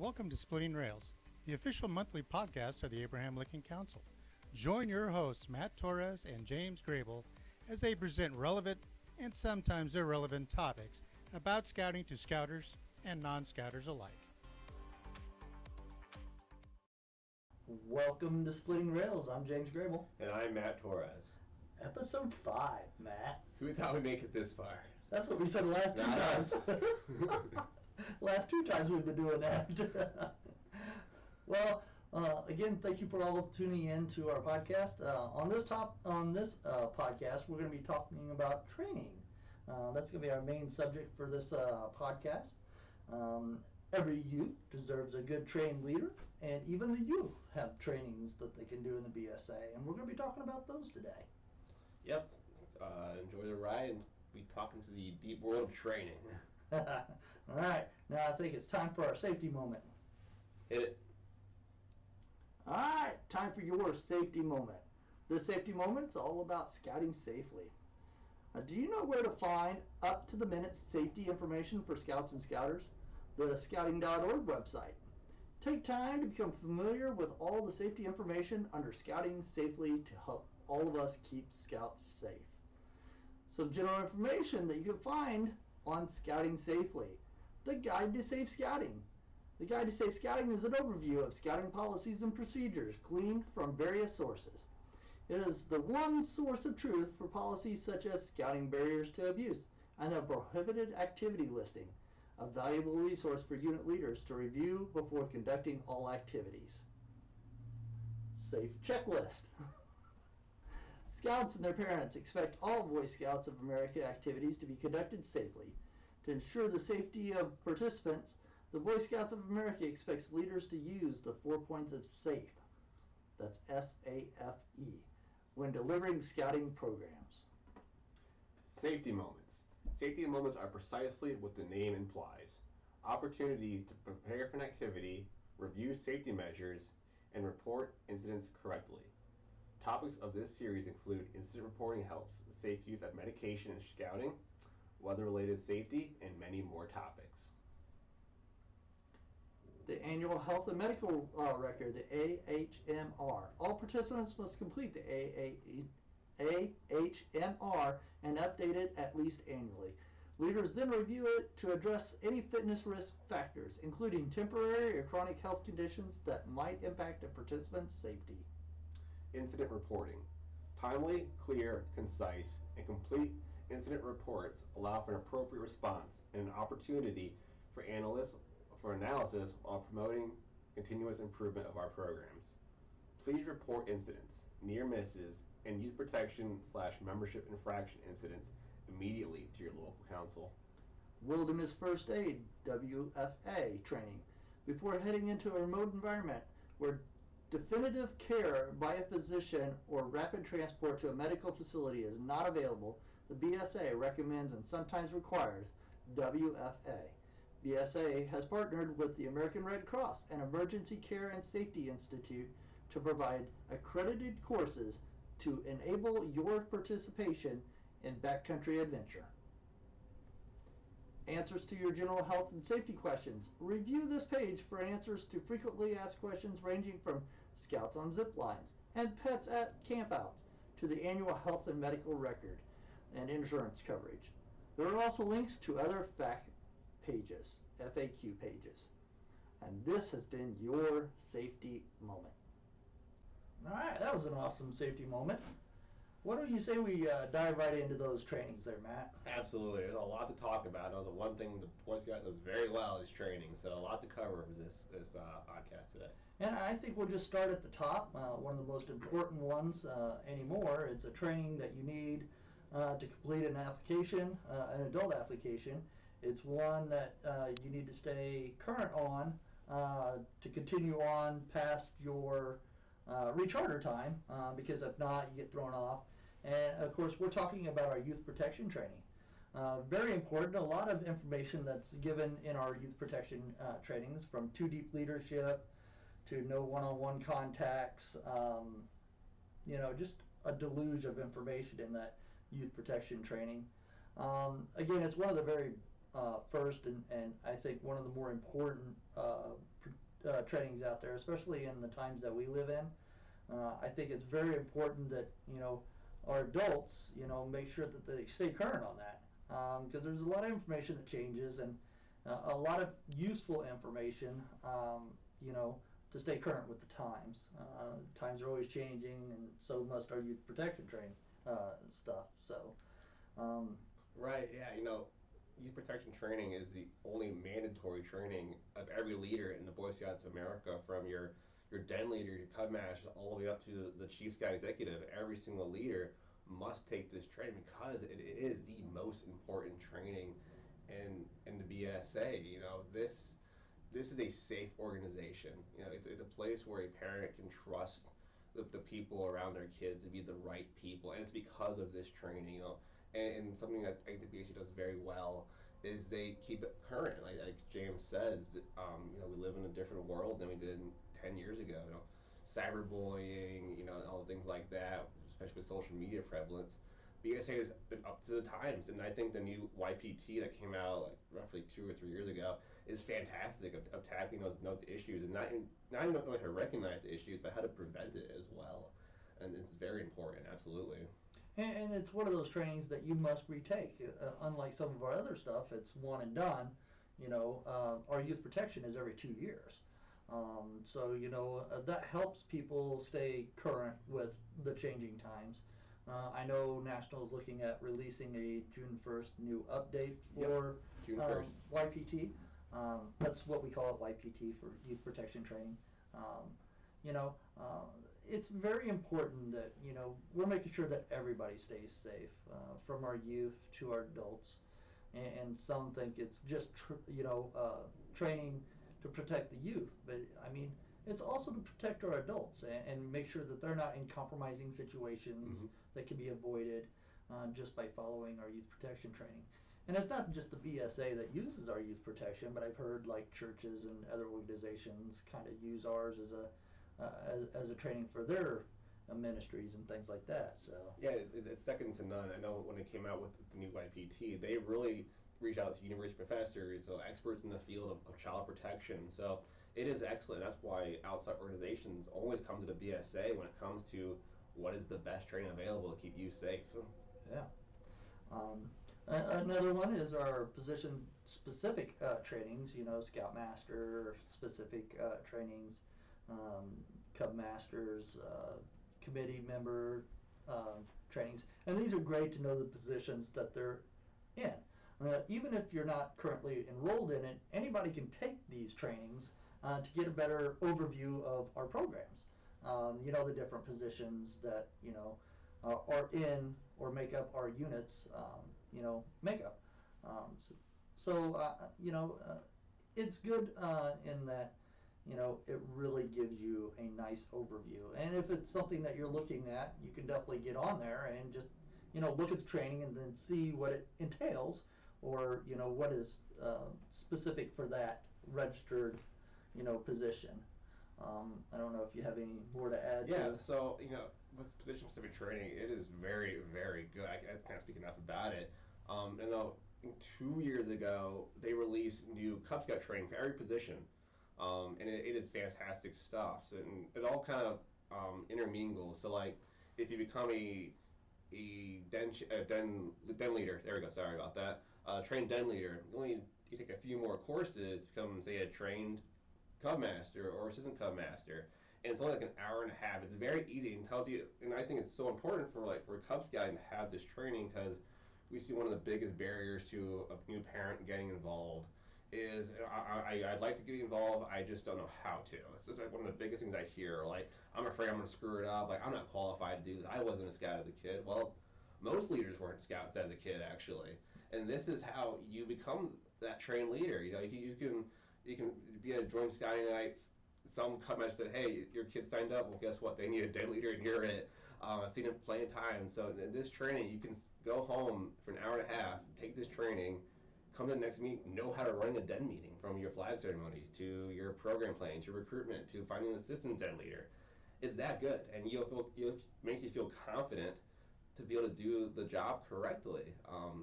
Welcome to Splitting Rails, the official monthly podcast of the Abraham Lincoln Council. Join your hosts, Matt Torres and James Grable, as they present relevant and sometimes irrelevant topics about scouting to scouters and non-scouters alike. Welcome to Splitting Rails. I'm James Grable. And I'm Matt Torres. Episode 5, Matt. Who thought we'd make it this far? That's what we said the last two times. Last 2 times we've been doing that. Well, again, thank you for all tuning in to our podcast. On this podcast, we're going to be talking about training. That's going to be our main subject for this podcast. Every youth deserves a good trained leader, and even the youth have trainings that they can do in the BSA, and we're going to be talking about those today. Yep. Enjoy the ride and be talking to the deep world of training. All right, now I think it's time for our safety moment. Hit it. All right, time for your safety moment. This safety moment's all about scouting safely. Do you know where to find up-to-the-minute safety information for scouts and scouters? The scouting.org website. Take time to become familiar with all the safety information under Scouting Safely to help all of us keep scouts safe. Some general information that you can find on Scouting Safely. The Guide to Safe Scouting. The Guide to Safe Scouting is an overview of scouting policies and procedures gleaned from various sources. It is the one source of truth for policies such as scouting barriers to abuse and the prohibited activity listing, a valuable resource for unit leaders to review before conducting all activities. Safe Checklist. Scouts and their parents expect all Boy Scouts of America activities to be conducted safely. To ensure the safety of participants, the Boy Scouts of America expects leaders to use the 4 points of SAFE, that's S-A-F-E, when delivering scouting programs. Safety moments. Safety moments are precisely what the name implies. Opportunities to prepare for an activity, review safety measures, and report incidents correctly. Topics of this series include incident reporting helps, safe use of medication and scouting, weather-related safety, and many more topics. The annual health and medical record, the AHMR. All participants must complete the AHMR and update it at least annually. Leaders then review it to address any fitness risk factors, including temporary or chronic health conditions that might impact a participant's safety. Incident reporting. Timely, clear, concise, and complete incident reports allow for an appropriate response and an opportunity for analysis while promoting continuous improvement of our programs. Please report incidents, near misses, and youth protection/membership infraction incidents immediately to your local council. Wilderness First Aid, WFA, training. Before heading into a remote environment where definitive care by a physician or rapid transport to a medical facility is not available, the BSA recommends and sometimes requires WFA. BSA has partnered with the American Red Cross and Emergency Care and Safety Institute to provide accredited courses to enable your participation in backcountry adventure. Answers to your general health and safety questions. Review this page for answers to frequently asked questions ranging from scouts on zip lines and pets at campouts to the annual health and medical record and insurance coverage. There are also links to other FAQ pages. And this has been your safety moment. All right, that was an awesome safety moment. Why don't you say we dive right into those trainings there, Matt? Absolutely. There's a lot to talk about. The one thing the Boy Scouts does very well is training, so a lot to cover for this podcast today. And I think we'll just start at the top. One of the most important ones anymore. It's a training that you need to complete an application, an adult application. It's one that you need to stay current on to continue on past your recharter time, because if not, you get thrown off. And of course, we're talking about our youth protection training. Very important. A lot of information that's given in our youth protection trainings, from Too Deep Leadership to no one-on-one contacts. Just a deluge of information in that youth protection training. Again, it's one of the very first and I think one of the more important trainings out there, especially in the times that we live in. I think it's very important that our adults make sure that they stay current on that, because there's a lot of information that changes, and a lot of useful information, to stay current with the times. Times are always changing, and so must our youth protection training stuff. So. Right, yeah, youth protection training is the only mandatory training of every leader in the Boy Scouts of America, from your den leader, your cub master, all the way up to the chief scout executive. Every single leader must take this training because it is the most important training in the BSA. This is a safe organization. It's a place where a parent can trust the people around their kids to be the right people, and it's because of this training. And something that I think the BSA does very well is they keep it current. Like James says, we live in a different world than we did 10 years ago. Cyberbullying, all the things like that, especially with social media prevalence. BSA has been up to the times, and I think the new YPT that came out like roughly 2 or 3 years ago is fantastic of tackling those issues, and not even knowing how to recognize the issues, but how to prevent it as well. And it's very important, absolutely. And it's one of those trainings that you must retake. Unlike some of our other stuff, it's one and done. Our youth protection is every 2 years. So that helps people stay current with the changing times. I know National is looking at releasing a June 1st new update for June 1st. YPT. That's what we call it, YPT, for youth protection training. It's very important that we're making sure that everybody stays safe, from our youth to our adults. And some think it's just training to protect the youth, but I mean it's also to protect our adults and make sure that they're not in compromising situations that can be avoided just by following our youth protection training. And it's not just the BSA that uses our youth protection, but I've heard like churches and other organizations kind of use ours as a training for their ministries and things like that. So yeah, it's second to none. I know when it came out with the new YPT, they really reached out to university professors, experts in the field of child protection. So it is excellent. That's why outside organizations always come to the BSA when it comes to what is the best training available to keep you safe. Yeah. Another one is our position-specific trainings. Scoutmaster specific trainings, Cub Masters, committee member trainings, and these are great to know the positions that they're in. Even if you're not currently enrolled in it, anybody can take these trainings to get a better overview of our programs. The different positions that are in or make up our units. Makeup. It's good in that it really gives you a nice overview. And if it's something that you're looking at, you can definitely get on there and just look at the training and then see what it entails, or what is specific for that registered position. I don't know if you have any more to add. Yeah, so with position specific training, it is very, very good. I can't speak enough about it. And 2 years ago, they released new Cub Scout training for every position, and it is fantastic stuff. So, and it all kind of intermingles. So like, if you become a den leader, there we go. Sorry about that. Trained den leader. You take a few more courses to become, say, a trained Cub Master or assistant Cub Master, and it's only like an hour and a half. It's very easy and tells you. And I think it's so important for a Cub Scout to have this training, because we see one of the biggest barriers to a new parent getting involved is I'd like to get involved, I just don't know how to. It's like one of the biggest things I hear. Like, I'm afraid I'm going to screw it up. Like, I'm not qualified to do this. I wasn't a scout as a kid. Well, most leaders weren't scouts as a kid, actually. And this is how you become that trained leader. You can be at a joint scouting night. Some Cub Master said, "Hey, your kid signed up. Well, guess what? They need a den leader, and you're it." I've seen it plenty of times. So in this training, you can go home for an hour and a half, take this training, come to the next meeting, know how to run a den meeting, from your flag ceremonies to your program planning to recruitment to finding an assistant den leader. It's that good, and makes you feel confident to be able to do the job correctly.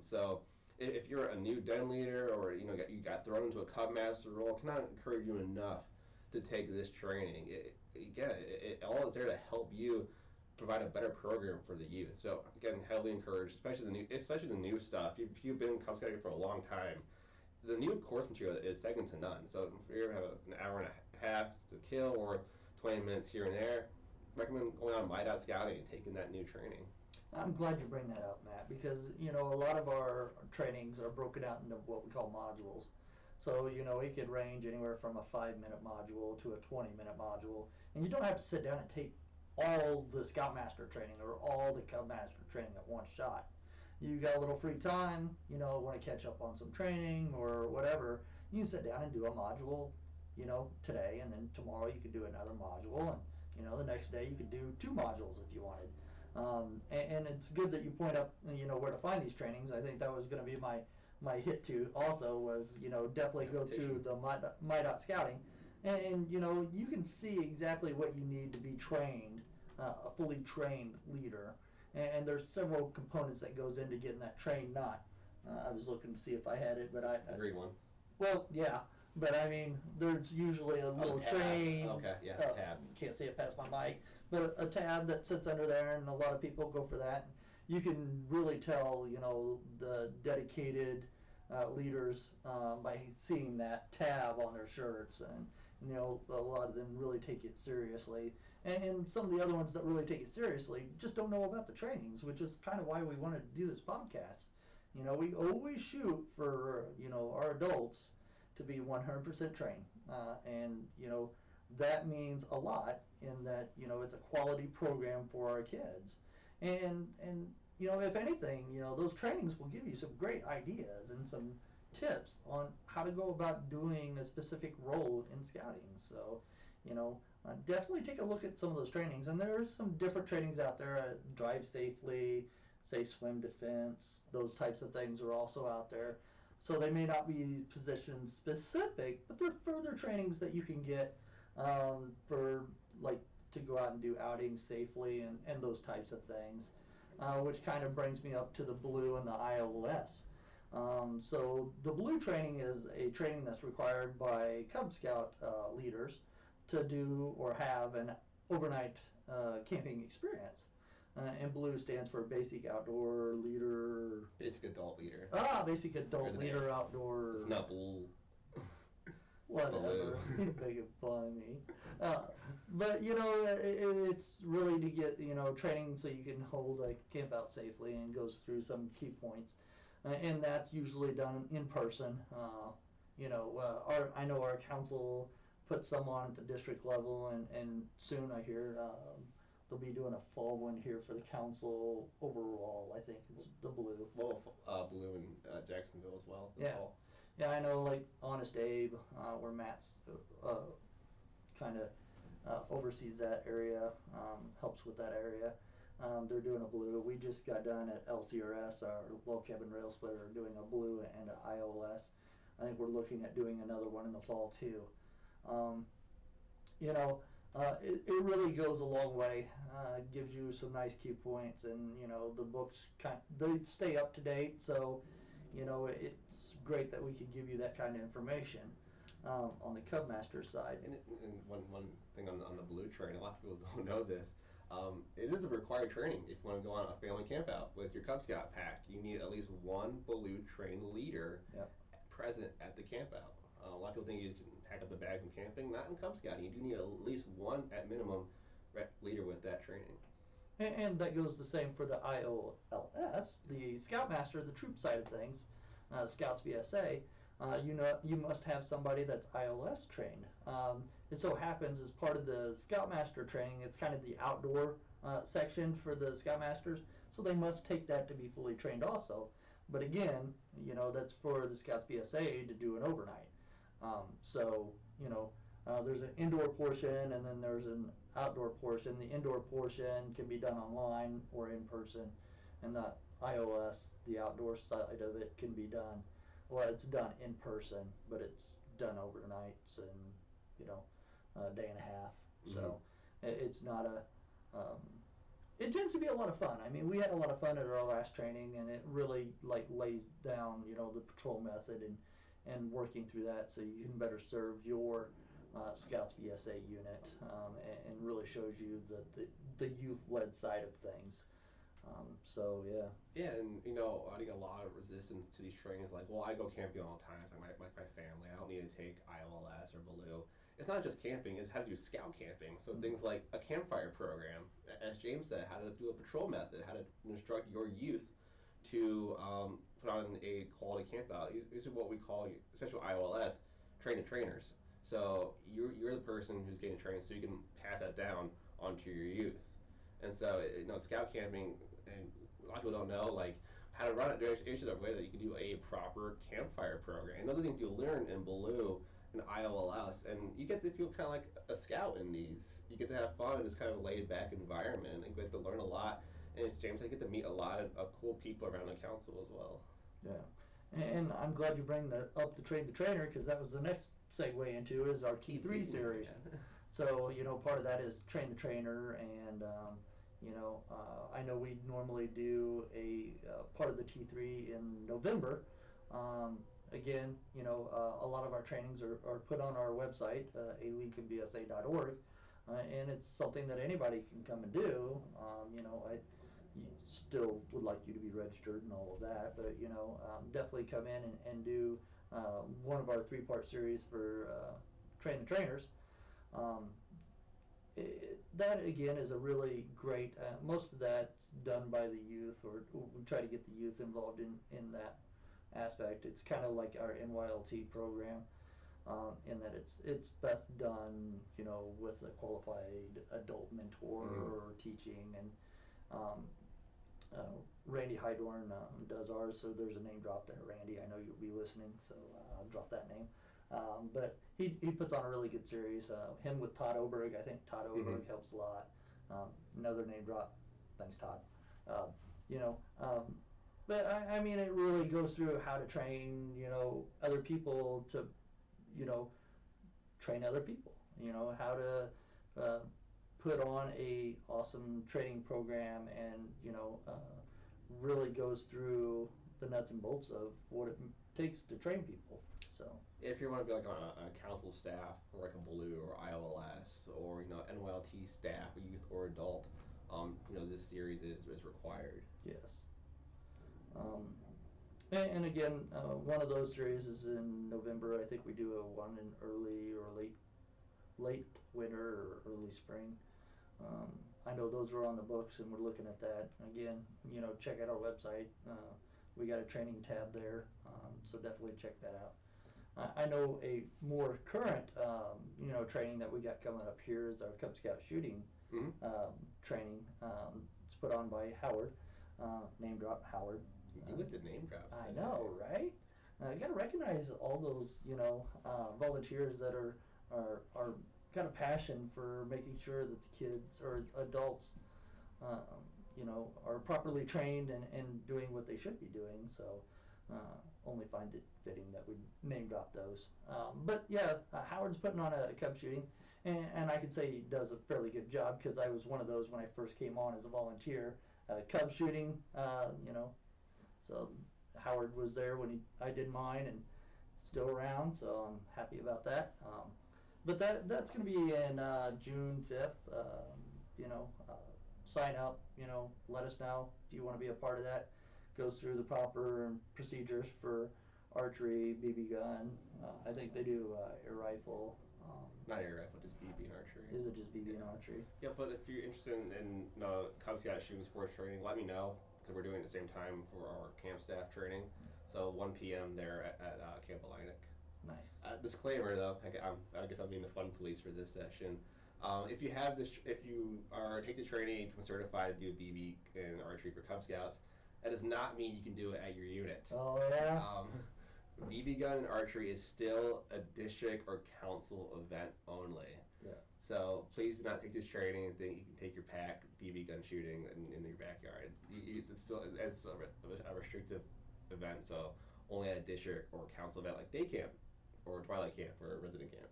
So if you're a new den leader, or you got thrown into a Cub Master role, I cannot encourage you enough to take this training. It all is there to help you provide a better program for the youth. So again, heavily encouraged, especially the new stuff. If you've been in Cub Scouting for a long time, the new course material is second to none. So if you're gonna have an hour and a half to kill or 20 minutes here and there, recommend going on My Scouting and taking that new training. I'm glad you bring that up, Matt, because a lot of our trainings are broken out into what we call modules. So it could range anywhere from a 5-minute module to a 20-minute module, and you don't have to sit down and take all the Scoutmaster training or all the Cubmaster training at one shot. You got a little free time, want to catch up on some training or whatever, you can sit down and do a module, today, and then tomorrow you could do another module, and the next day you could do 2 modules if you wanted. And it's good that you point up, where to find these trainings. I think that was going to be my hit to also was, definitely go through the My Scouting. And you can see exactly what you need to be trained, a fully trained leader. And there's several components that goes into getting that trained knot. I was looking to see if I had it, but I Agreed one. Well, yeah, but I mean, there's usually a little train. Okay, yeah, tab. Can't see it past my mic, but a tab that sits under there, and a lot of people go for that. You can really tell, the dedicated leaders by seeing that tab on their shirts, and a lot of them really take it seriously. And some of the other ones that really take it seriously just don't know about the trainings, which is kind of why we wanted to do this podcast. We always shoot for, our adults to be 100% trained. And, that means a lot in that, it's a quality program for our kids. And if anything, those trainings will give you some great ideas and some tips on how to go about doing a specific role in scouting. So, definitely take a look at some of those trainings. And there's some different trainings out there, drive safely, safe swim defense, those types of things are also out there. So they may not be position specific, but they're further trainings that you can get for like to go out and do outings safely and those types of things, which kind of brings me up to the Blue and the IOLS. So the Blue training is a training that's required by Cub Scout leaders to do or have an overnight camping experience. And Blue stands for Basic Outdoor Leader. Basic Adult Leader. Basic Adult Leader Outdoor. It's not Blue. Whatever. He's making fun of me. But it's really to get training so you can hold a camp out safely, and goes through some key points, and that's usually done in person. I know our council put some on at the district level, and soon I hear they'll be doing a fall one here for the council overall. I think it's the Blue. Well, Blue in Jacksonville as well. Yeah. Fall. Yeah, I know, like Honest Abe, where Matt's kind of oversees that area, helps with that area. They're doing a Blue. We just got done at LCRS, our Log Cabin Rail Splitter, doing a Blue and an IOLS. I think we're looking at doing another one in the fall too. It really goes a long way. It gives you some nice key points, and the books they stay up to date. So, it's great that we could give you that kind of information on the Cubmaster side. And one thing on the Blue training, a lot of people don't know this. It is a required training if you want to go on a family camp out with your Cub Scout pack. You need at least one Blue trained leader present at the camp out. A lot of people think you just pack up the bag from camping. Not in Cub Scouting. You do need at least one, at minimum, leader with that training. And that goes the same for the IOLS, the Scoutmaster, the troop side of things, Scouts VSA. You must have somebody that's IOLS trained. It so happens as part of the Scoutmaster training, it's kind of the outdoor section for the Scoutmasters, so they must take that to be fully trained also. But again, that's for the Scouts VSA to do an overnight. There's an indoor portion, and then there's an outdoor portion. The indoor portion can be done online or in person, and the IOS, the outdoor side of it, can be done. Well, it's done in person, but it's done overnights and a day and a half. Mm-hmm. So it's not it tends to be a lot of fun. I mean, we had a lot of fun at our last training, and it really lays down the patrol method and working through that so you can better serve your Scouts VSA unit, and really shows you the youth-led side of things. So yeah. Yeah, and I think a lot of resistance to these trainings, like, well, I go camping all the time. It's like my family. I don't need to take ILS or Baloo. It's not just camping; it's how to do scout camping. So things like a campfire program, as James said, how to do a patrol method, how to instruct your youth to put on a quality camp out. These are what we call, especially ILS, train the trainers. So you're the person who's getting trained, so you can pass that down onto your youth. And so, scout camping, and a lot of people don't know, like, how to run it. There's actually a way that you can do a proper campfire program. And those things you learn in Baloo and IOLS, and you get to feel kind of like a scout in these. You get to have fun in this kind of laid back environment, and you get to learn a lot. And James, I get to meet a lot of cool people around the council as well. Yeah, and I'm glad you bring up the Train the Trainer, because that was the next segue into is our Key 3 series. Yeah. So, part of that is Train the Trainer, and I know we normally do a part of the T3 in November. Again, a lot of our trainings are put on our website, aleagueandbsa.org, and it's something that anybody can come and do. I still would like you to be registered and all of that, but definitely come in and do one of our 3-part series for Train the Trainers. That again is a really great, most of that's done by the youth, or we try to get the youth involved in that aspect. It's kind of like our NYLT program, in that it's best done, with a qualified adult mentor or teaching. And Randy Hydorn does ours, so there's a name drop there. Randy, I know you'll be listening, so I'll drop that name. But he puts on a really good series. Him with Todd Oberg, I think Todd Oberg helps a lot. Another name drop, thanks Todd. But I mean, it really goes through how to train, other people to, train other people. How to put on a awesome training program, and really goes through the nuts and bolts of what it takes to train people. So if you want to be like on a council staff for like a Baloo or IOLS or NYLT staff, youth or adult, this series is required. Yes. And again, one of those series is in November. I think we do one in early or late winter or early spring. I know those are on the books, and we're looking at that. Again, check out our website. We got a training tab there, so definitely check that out. I know a more current, training that we got coming up here is our Cub Scout shooting training. It's put on by Howard, name drop Howard. You with the name drops. I know, right? You got to recognize all those, volunteers that are got a passion for making sure that the kids or adults, are properly trained and doing what they should be doing. So, only find it fitting that we name drop those. But yeah, Howard's putting on a Cub shooting, and I can say he does a fairly good job, because I was one of those when I first came on as a volunteer. Cub shooting, so Howard was there when I did mine, and still around, so I'm happy about that. But that's going to be in June 5th. Sign up, let us know if you want to be a part of that. Goes through the proper procedures for archery, BB gun. I think they do air rifle. Not air rifle, just BB and archery. Is it just BB and archery? Yeah, but if you're interested in Cub Scout shooting sports training, let me know, because we're doing it at the same time for our camp staff training. So 1 p.m. there at Camp Alinic. Nice. Disclaimer though, I guess I'm being the fun police for this session. If you take the training and become certified to do BB and archery for Cub Scouts, that does not mean you can do it at your unit. Oh yeah. BB gun and archery is still a district or council event only. Yeah. So please do not take this training and think you can take your pack BB gun shooting in your backyard. It's still a restrictive event, so only at a district or council event like day camp or twilight camp or resident camp.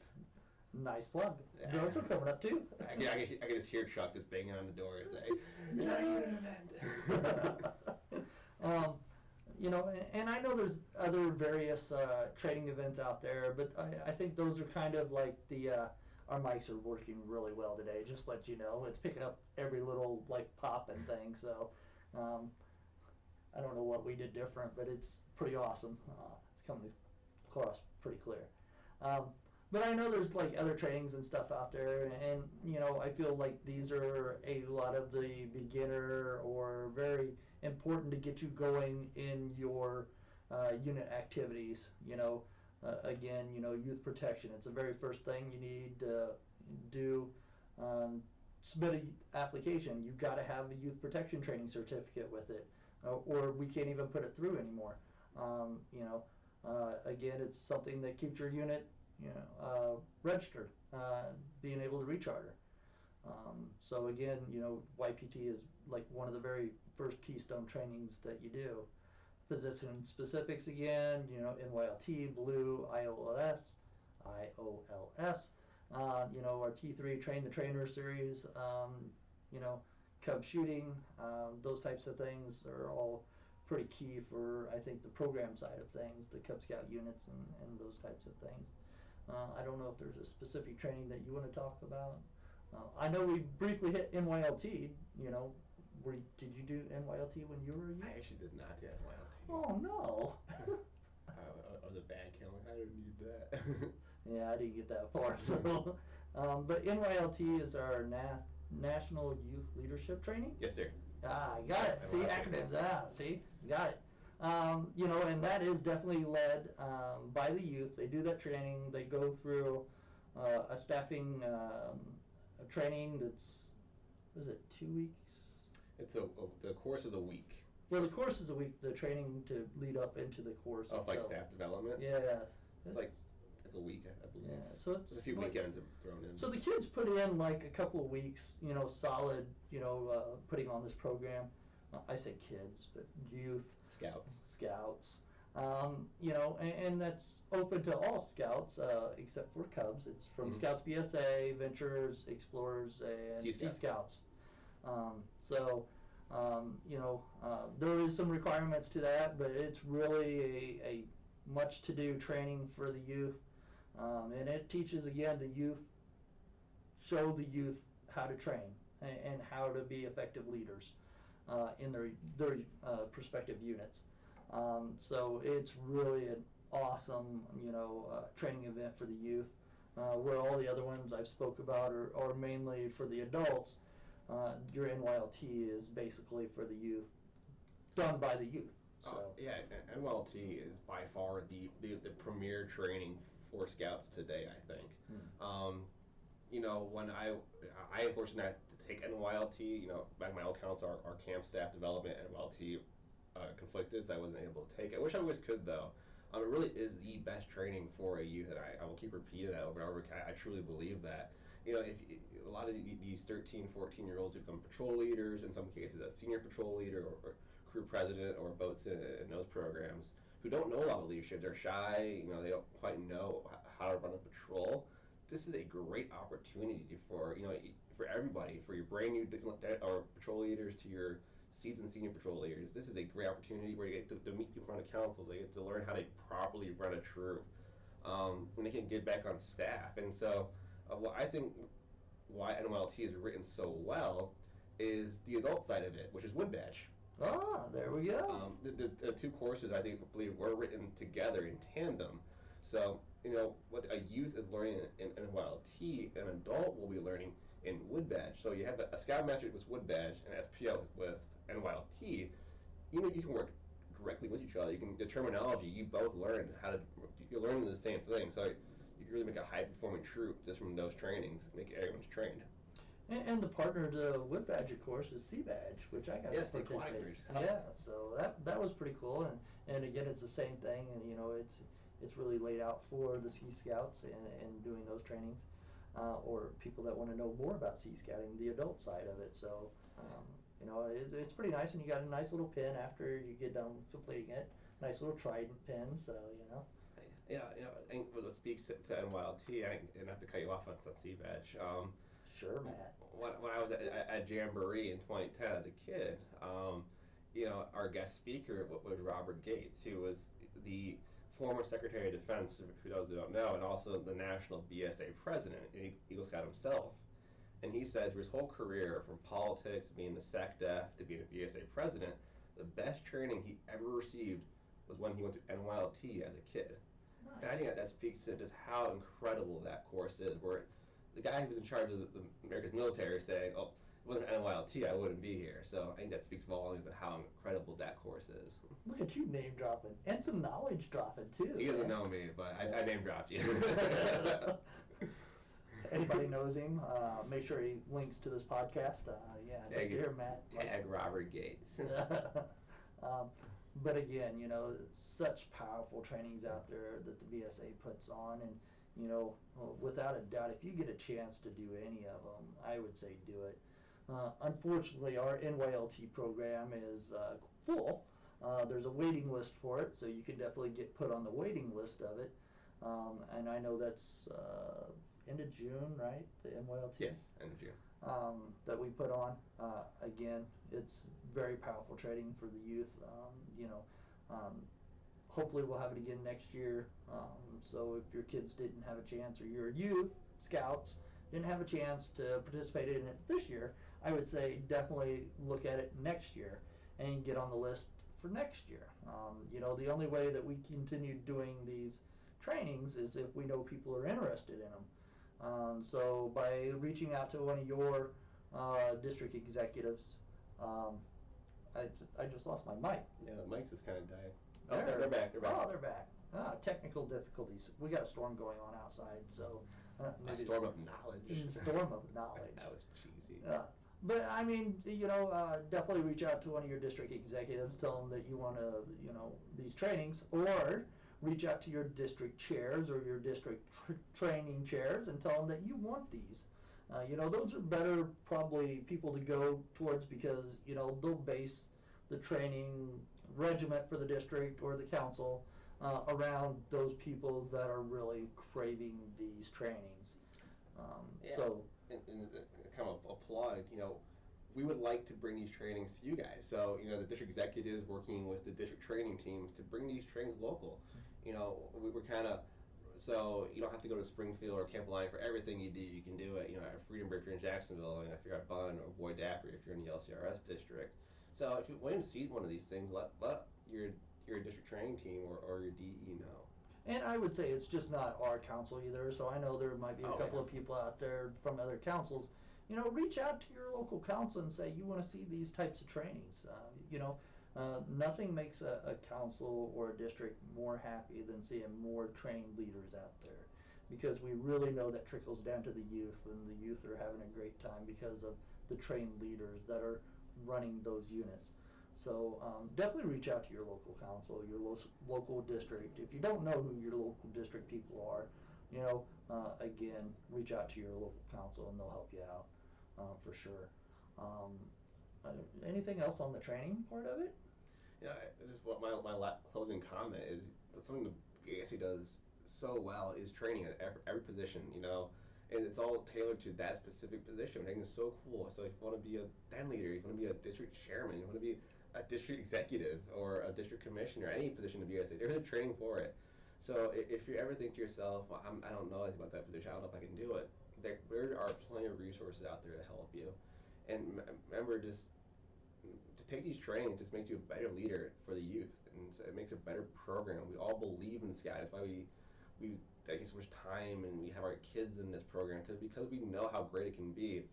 Nice plug. Yeah. Those are coming up too. I can just hear Chuck just banging on the door and say, "You're not even an event." And I know there's other various training events out there, but I think those are kind of like the our mics are working really well today. Just to let you know, it's picking up every little like pop and thing. So um, I don't know what we did different, but it's pretty awesome. It's coming across pretty clear. Um, but I know there's like other trainings and stuff out there, and you know I feel like these are a lot of the beginner or very important to get you going in your unit activities. You know, again, you know, youth protection. It's the very first thing you need to do. Submit an application. You've got to have a youth protection training certificate with it, or we can't even put it through anymore. You know, again, it's something that keeps your unit, you know, registered, being able to recharter. So again, you know, YPT is like one of the very first keystone trainings that you do. Position specifics again, you know, NYLT, Blue, IOLS, you know, our T3 Train the Trainer series, you know, Cub shooting, those types of things are all pretty key for, I think, the program side of things, the Cub Scout units and those types of things. I don't know if there's a specific training that you want to talk about. I know we briefly hit NYLT, you know, did you do NYLT when you were a youth? I actually did not do NYLT. Oh no. I was a bad kid. I'm like, I didn't need that. Yeah, I didn't get that far. So, but NYLT is our National Youth Leadership Training. Yes, sir. Ah, I got it. See, acronyms. Ah, see, got it. You know, and that is definitely led by the youth. They do that training. They go through a staffing a training that's, what is it, 2 weeks? It's the course is a week. Well, the course is a week. The training to lead up into the course. Oh, like staff development. Yeah. It's like a week, I believe. Yeah, so it's a few like, weekends thrown in. So the kids put in like a couple of weeks, you know, solid, you know, putting on this program. I say kids, but youth. Scouts. You know, and that's open to all scouts except for Cubs. It's from Scouts BSA, Ventures, Explorers, and Sea Scouts. So, you know, there is some requirements to that, but it's really a much to do training for the youth. And it teaches, again, the youth, show the youth how to train and how to be effective leaders in their prospective units. So it's really an awesome, you know, training event for the youth, where all the other ones I've spoke about are mainly for the adults. Your NYLT is basically for the youth, done by the youth. So. Yeah, NYLT is by far the premier training for scouts today, I think. You know, when I am fortunate to take NYLT, you know, by my own counts, our camp staff development NYLT conflicted, so I wasn't able to take it. I wish I always could, though. It really is the best training for a youth, and I will keep repeating that over and over. I truly believe that. You know, if a lot of these 13, 14-year-olds who become patrol leaders, in some cases a senior patrol leader or crew president or boats in those programs, who don't know a lot of leadership, they're shy, you know, they don't quite know how to run a patrol. This is a great opportunity for, you know, for everybody, for your brand new or patrol leaders to your seasoned senior patrol leaders. This is a great opportunity where you get to meet people in front of council, they get to learn how to properly run a troop, and they can get back on staff. And so, what I think why NYLT is written so well is the adult side of it, which is Wood Badge. Ah, there we go. The two courses, I believe were written together in tandem. So, you know, what a youth is learning in NYLT, an adult will be learning in Wood Badge. So you have a Scoutmaster with Wood Badge and SPL with NYLT. You know, you can work directly with each other. You can, the terminology, you both learn you're learning the same thing. So you can really make a high-performing troop just from those trainings, make everyone's trained. And the partner to Wood Badge, of course, is Sea Badge, which I got to participate. Yeah, so that was pretty cool, and again, it's the same thing, and you know, it's really laid out for the Sea Scouts and doing those trainings, or people that want to know more about Sea Scouting, the adult side of it. So, you know, it's pretty nice, and you got a nice little pin after you get done completing it. Nice little trident pin, so you know. Yeah, you know, and what speaks to NYLT, and not to cut you off on Sea Badge. Sure, Matt. When I was at Jamboree in 2010 as a kid, you know, our guest speaker was Robert Gates, who was the former Secretary of Defense, for those who don't know, and also the national BSA president, Eagle Scout himself. And he said through his whole career, from politics, being the SecDef, to being a BSA president, the best training he ever received was when he went to NYLT as a kid. Nice. And I think that speaks to just how incredible that course is, where the guy who was in charge of the America's military is saying, oh, if it wasn't NYLT, I wouldn't be here. So I think that speaks volumes of how incredible that course is. Look at you name dropping and some knowledge dropping too. He doesn't know me, but I name dropped you. Anybody knows him, make sure he links to this podcast. Yeah, just to hear Matt. Tag Robert Gates. But again, such powerful trainings out there that the BSA puts on, and without a doubt, if you get a chance to do any of them, I would say do it. Unfortunately, our NYLT program is full. There's a waiting list for it, so you can definitely get put on the waiting list of it. And I know that's end of June, right? The NYLT? Yes, end of June. That we put on. Again, it's very powerful training for the youth. Hopefully we'll have it again next year. So if your kids didn't have a chance, or your youth scouts didn't have a chance to participate in it this year, I would say definitely look at it next year and get on the list for next year. The only way that we continue doing these trainings is if we know people are interested in them. So by reaching out to one of your district executives, I just lost my mic. Yeah, the mic's just kind of died. Oh, They're back. They're back. Oh, they're back. Technical difficulties. We got a storm going on outside, so A maybe storm of knowledge. storm of knowledge. That was cheesy. But I mean, definitely reach out to one of your district executives, tell them that you want to, these trainings, or reach out to your district chairs or your district training chairs and tell them that you want these. Those are better probably people to go towards, because, they'll base the training regiment for the district or the council around those people that are really craving these trainings. So. And kind of a plug, we would like to bring these trainings to you guys. So, the district executives working with the district training teams to bring these trainings local. We were kind of, so you don't have to go to Springfield or Camp Lyon for everything you do. You can do it, at Freedom Bridge if you're in Jacksonville, and if you're at Bunn, or Boyd Daffrey if you're in the LCRS district. So if you want to see one of these things, let your district training team or your DE know. And I would say it's just not our council either, so I know there might be a couple of people out there from other councils. Reach out to your local council and say you want to see these types of trainings. Nothing makes a council or a district more happy than seeing more trained leaders out there, because we really know that trickles down to the youth, and the youth are having a great time because of the trained leaders that are running those units. So definitely reach out to your local council, your local district. If you don't know who your local district people are, again, reach out to your local council and they'll help you out for sure. Anything else on the training part of it? Yeah, just what my closing comment is, something the BSA does so well is training at every position, and it's all tailored to that specific position. I think it's so cool. So if you want to be a band leader, if you want to be a district chairman, you want to be a district executive or a district commissioner, any position in the BSA, there's a training for it. So if you ever think to yourself, well, I don't know anything about that position, I don't know if I can do it, there are plenty of resources out there to help you. And remember, just to take these trainings just makes you a better leader for the youth, and so it makes a better program. We all believe in Scout. That's why we dedicate so much time, and we have our kids in this program, because we know how great it can be.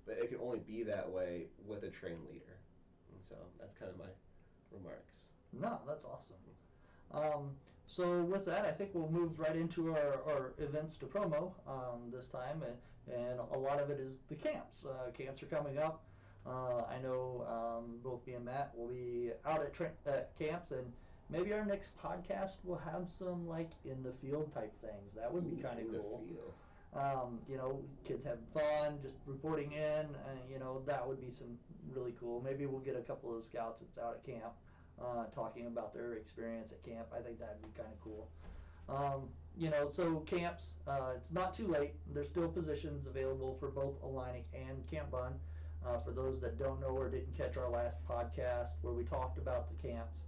But it can only be that way with a trained leader. And so that's kind of my remarks. No, that's awesome. So with that, I think we'll move right into our events to promo this time, and a lot of it is the camps. Camps are coming up. I know both me and Matt will be out at camps, and maybe our next podcast will have some in the field type things. That would be kind of cool. Kids having fun, just reporting in, that would be some really cool. Maybe we'll get a couple of scouts that's out at camp talking about their experience at camp. I think that'd be kind of cool. So camps, it's not too late. There's still positions available for both Illinic and Camp Bunn. For those that don't know or didn't catch our last podcast where we talked about the camps,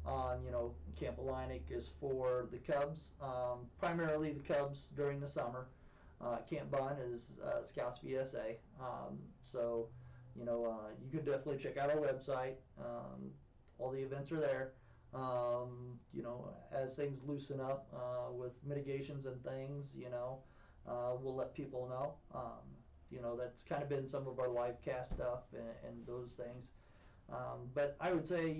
Camp Illinic is for the Cubs, primarily the Cubs during the summer. Camp Bunn is Scouts BSA. You could definitely check out our website. All the events are there. As things loosen up with mitigations and things, we'll let people know. That's kind of been some of our live cast stuff and those things. But I would say,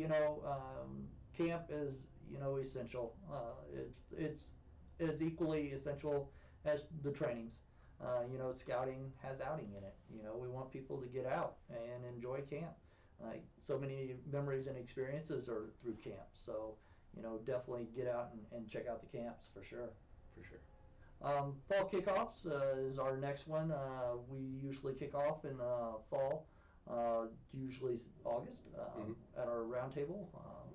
camp is, essential. It's equally essential as the trainings. Scouting has outing in it. We want people to get out and enjoy camp. So many memories and experiences are through camp. So, definitely get out and check out the camps for sure. For sure. Fall kickoffs is our next one. We usually kick off in the fall, usually August, at our roundtable.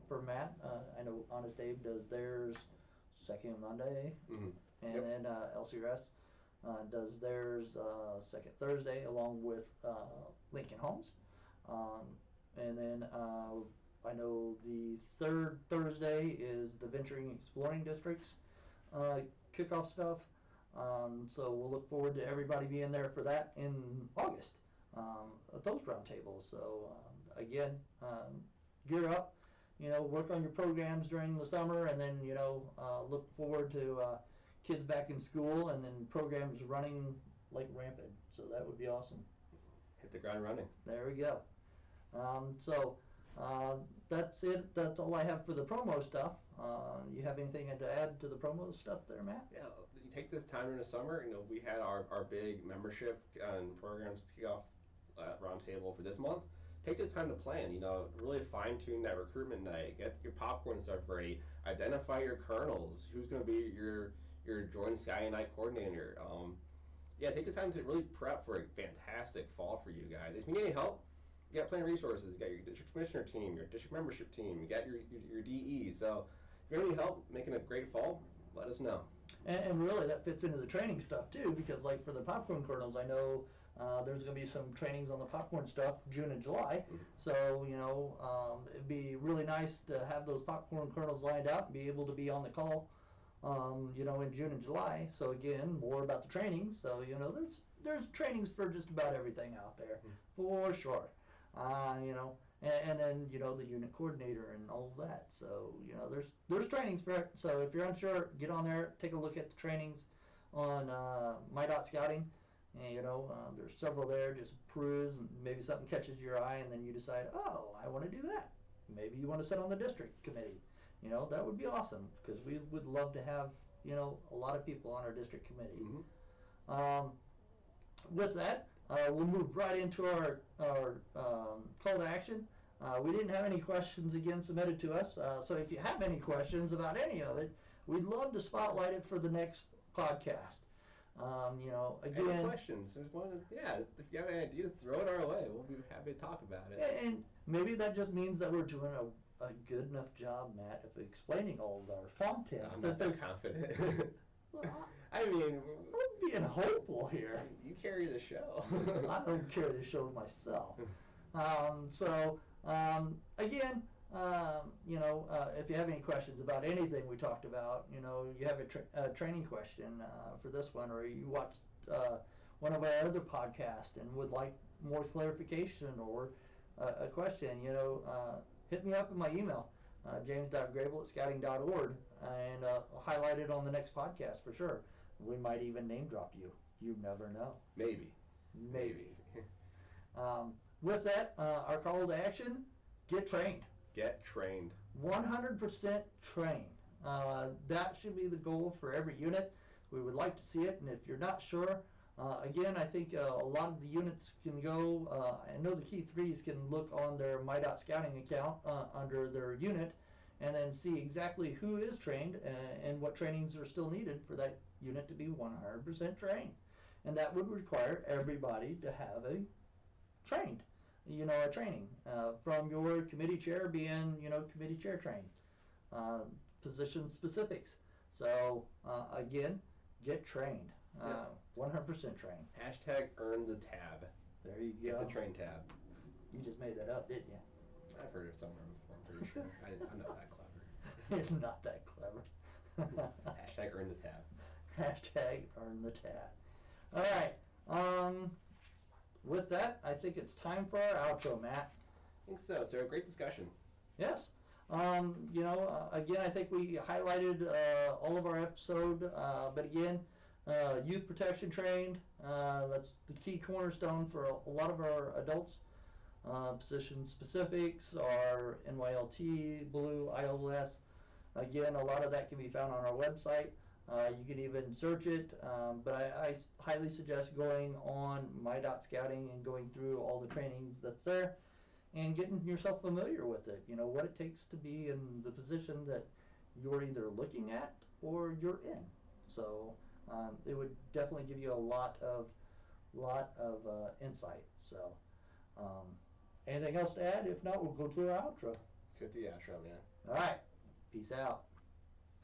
For Matt, I know Honest Abe does theirs second Monday, and then LCRS does theirs second Thursday, along with Lincoln Homes. And then I know the third Thursday is the Venturing Exploring Districts kickoff stuff. So we'll look forward to everybody being there for that in August at those roundtables. So again, gear up, work on your programs during the summer, and then look forward to kids back in school and then programs running like rampant. So that would be awesome. Hit the ground running. There we go. That's it. That's all I have for the promo stuff. You have anything to add to the promo stuff there, Matt? Yeah, you take this time during the summer. We had our big membership and programs kick off roundtable for this month. Take this time to plan. Really fine tune that recruitment night. Get your popcorn stuff ready. Identify your colonels. Who's going to be your Joint Scouting Night coordinator? Take this time to really prep for a fantastic fall for you guys. If you need any help, you got plenty of resources. You got your district commissioner team, your district membership team, you got your DE. So if you need help making a great fall, let us know. And really that fits into the training stuff too, because like for the popcorn kernels, I know there's going to be some trainings on the popcorn stuff June and July. So, it'd be really nice to have those popcorn kernels lined up and be able to be on the call, in June and July. So again, more about the trainings. So, there's trainings for just about everything out there, for sure. And then, the unit coordinator and all of that. So, there's trainings for it. So if you're unsure, get on there, take a look at the trainings on MyDot Scouting. And, there's several there, just peruse, and maybe something catches your eye, and then you decide, oh, I want to do that. Maybe you want to sit on the district committee. That would be awesome, because we would love to have, a lot of people on our district committee. With that, we'll move right into our call to action. We didn't have any questions again submitted to us, so if you have any questions about any of it, we'd love to spotlight it for the next podcast. Again, any questions? There's one. Yeah, if you have any ideas, throw it our way. We'll be happy to talk about it. And maybe that just means that we're doing a good enough job, Matt, of explaining all of our content. I'm not that confident. Well, I mean, I'm being hopeful here. You carry the show. I don't carry the show myself. Again, if you have any questions about anything we talked about, you have a training question for this one, or you watched one of our other podcasts and would like more clarification or a question, hit me up in my email, james.grable@scouting.org, and I'll highlight it on the next podcast for sure. We might even name drop you. You never know. Maybe. With that, our call to action, get trained. Get trained. 100% trained. That should be the goal for every unit. We would like to see it, and if you're not sure, again, I think a lot of the units can go, I know the Key 3s can look on their MyDot Scouting account under their unit, and then see exactly who is trained and what trainings are still needed for that unit to be 100% trained. And that would require everybody to have a training from your committee chair being, committee chair trained, position specifics. So again, get trained, 100% trained. Hashtag earn the tab. There you go. Get the train tab. You just made that up, didn't you? I've heard it somewhere before, I'm pretty sure. I'm not that clever. It's not that clever. Hashtag earn the tab. Hashtag earn the tab. All right. With that, I think it's time for our outro, Matt. I think so. So, a great discussion. Yes. Again, I think we highlighted all of our episode, but again, youth protection trained, that's the key cornerstone for a lot of our adults. Position specifics are NYLT, Blue, ILS. Again, a lot of that can be found on our website. You can even search it, but I highly suggest going on my.scouting and going through all the trainings that's there and getting yourself familiar with it. You know, what it takes to be in the position that you're either looking at or you're in. So it would definitely give you a lot of insight. So anything else to add? If not, we'll go to our outro. Let's get the outro, man. All right. Peace out.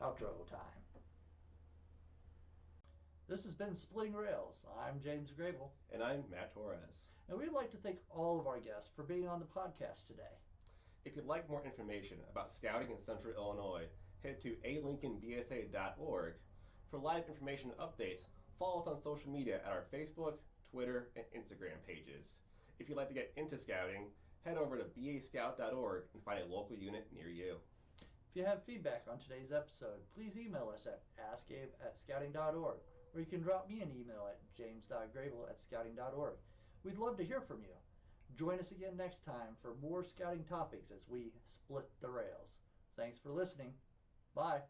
Outro time. This has been Splitting Rails. I'm James Grable. And I'm Matt Torres. And we'd like to thank all of our guests for being on the podcast today. If you'd like more information about scouting in Central Illinois, head to alincolnbsa.org. For live information and updates, follow us on social media at our Facebook, Twitter, and Instagram pages. If you'd like to get into scouting, head over to bascout.org and find a local unit near you. If you have feedback on today's episode, please email us at askabe@scouting.org, or you can drop me an email at james.grable@scouting.org. We'd love to hear from you. Join us again next time for more scouting topics as we split the rails. Thanks for listening. Bye.